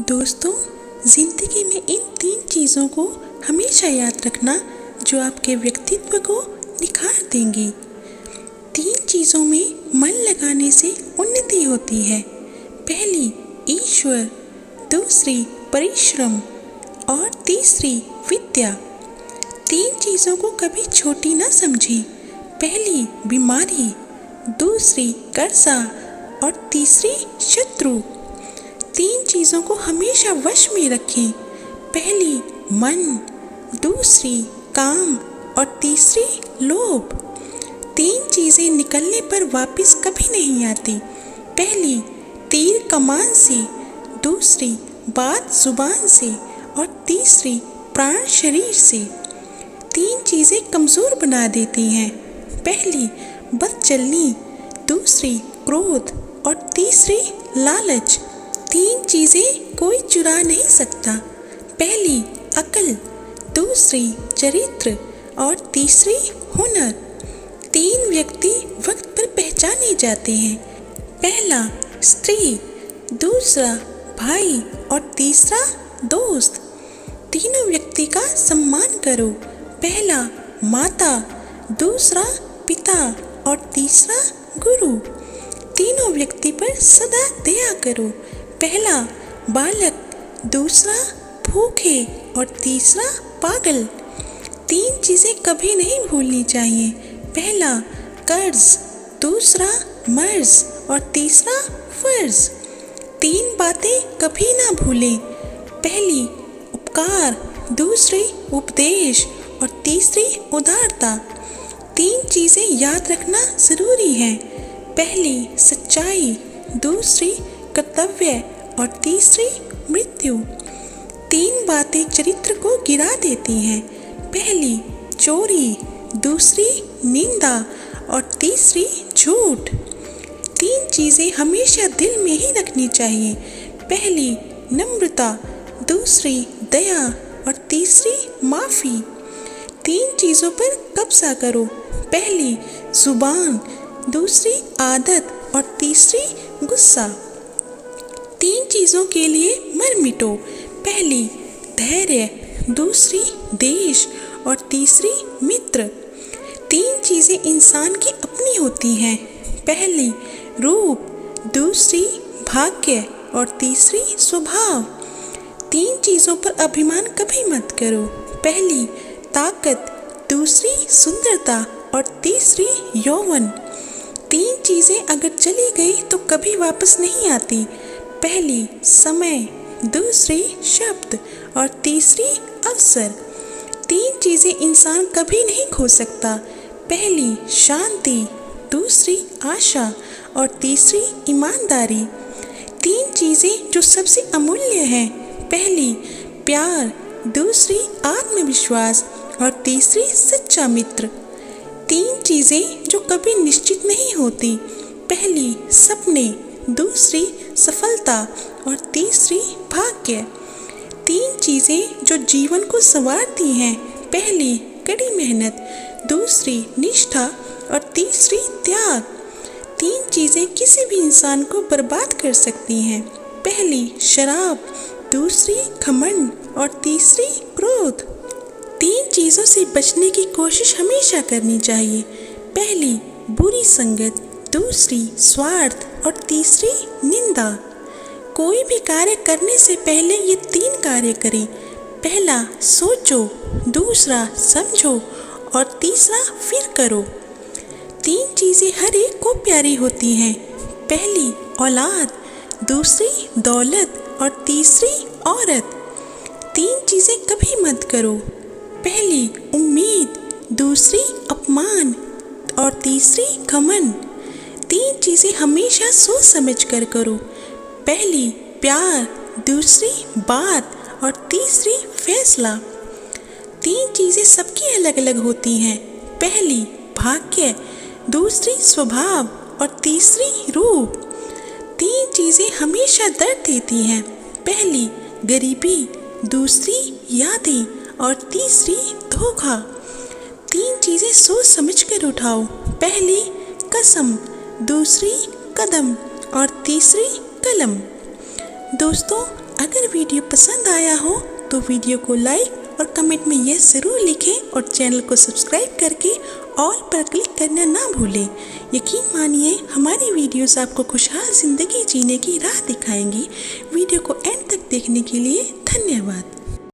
दोस्तों, ज़िंदगी में इन 3 चीज़ों को हमेशा याद रखना जो आपके व्यक्तित्व को निखार देंगी। 3 चीज़ों में मन लगाने से उन्नति होती है। पहली ईश्वर, दूसरी परिश्रम और तीसरी विद्या। 3 चीज़ों को कभी छोटी ना समझें। पहली बीमारी, दूसरी कर्जा और तीसरी शत्रु। 3 चीज़ों को हमेशा वश में रखें। पहली मन, दूसरी काम और तीसरी लोभ। 3 चीज़ें निकलने पर वापस कभी नहीं आती। पहली तीर कमान से, दूसरी बात जुबान से और तीसरी प्राण शरीर से। 3 चीज़ें कमज़ोर बना देती हैं। पहली बदचलनी, दूसरी क्रोध और तीसरी लालच। 3 चीज़ें कोई चुरा नहीं सकता। पहली अकल, दूसरी चरित्र और तीसरी हुनर। 3 व्यक्ति वक्त पर पहचाने जाते हैं। पहला स्त्री, दूसरा भाई और तीसरा दोस्त। तीनों व्यक्ति का सम्मान करो। पहला माता, दूसरा पिता और तीसरा गुरु। तीनों व्यक्ति पर सदा दया करो। पहला बालक, दूसरा भूखे और तीसरा पागल। 3 चीज़ें कभी नहीं भूलनी चाहिए। पहला कर्ज, दूसरा मर्ज और तीसरा फर्ज। 3 बातें कभी ना भूलें। पहली उपकार, दूसरी उपदेश और तीसरी उदारता। 3 चीज़ें याद रखना ज़रूरी है। पहली सच्चाई, दूसरी कर्तव्य और तीसरी मृत्यु। 3 बातें चरित्र को गिरा देती हैं। पहली चोरी, दूसरी निंदा और तीसरी झूठ। 3 चीज़ें हमेशा दिल में ही रखनी चाहिए। पहली नम्रता, दूसरी दया और तीसरी माफ़ी। 3 चीज़ों पर कब्जा करो। पहली जुबान, दूसरी आदत और तीसरी गुस्सा। 3 चीज़ों के लिए मर मिटो। पहली धैर्य, दूसरी देश और तीसरी मित्र। 3 चीज़ें इंसान की अपनी होती हैं। पहली रूप, दूसरी भाग्य और तीसरी स्वभाव। 3 चीज़ों पर अभिमान कभी मत करो। पहली ताकत, दूसरी सुंदरता और तीसरी यौवन। 3 चीज़ें अगर चली गई तो कभी वापस नहीं आती। पहली समय, दूसरी शब्द और तीसरी अवसर। 3 चीज़ें इंसान कभी नहीं खो सकता। पहली शांति, दूसरी आशा और तीसरी ईमानदारी। 3 चीज़ें जो सबसे अमूल्य हैं। पहली प्यार, दूसरी आत्मविश्वास और तीसरी सच्चा मित्र। 3 चीज़ें जो कभी निश्चित नहीं होती। पहली सपने, दूसरी सफलता और तीसरी भाग्य। 3 चीज़ें जो जीवन को संवारती हैं। पहली कड़ी मेहनत, दूसरी निष्ठा और तीसरी त्याग। 3 चीज़ें किसी भी इंसान को बर्बाद कर सकती हैं। पहली शराब, दूसरी घमंड और तीसरी क्रोध। 3 चीज़ों से बचने की कोशिश हमेशा करनी चाहिए। पहली बुरी संगत, दूसरी स्वार्थ और तीसरी निंदा। कोई भी कार्य करने से पहले ये 3 कार्य करें। पहला सोचो, दूसरा समझो और तीसरा फिर करो। 3 चीज़ें हर एक को प्यारी होती हैं। पहली औलाद, दूसरी दौलत और तीसरी औरत। 3 चीज़ें कभी मत करो। पहली उम्मीद, दूसरी अपमान और तीसरी घमंड। 3 चीज़ें हमेशा सोच समझ कर करो। पहली प्यार, दूसरी बात और तीसरी फैसला। 3 चीज़ें सबकी अलग अलग होती हैं। पहली भाग्य, दूसरी स्वभाव और तीसरी रूप। 3 चीज़ें हमेशा दर्द देती हैं। पहली गरीबी, दूसरी यादें और तीसरी धोखा। 3 चीज़ें सोच समझ कर उठाओ। पहली कसम, दूसरी कदम और तीसरी कलम। दोस्तों, अगर वीडियो पसंद आया हो तो वीडियो को लाइक और कमेंट में यस ज़रूर लिखें और चैनल को सब्सक्राइब करके ऑल पर क्लिक करना ना भूलें। यकीन मानिए हमारी वीडियोस आपको खुशहाल ज़िंदगी जीने की राह दिखाएंगी। वीडियो को एंड तक देखने के लिए धन्यवाद।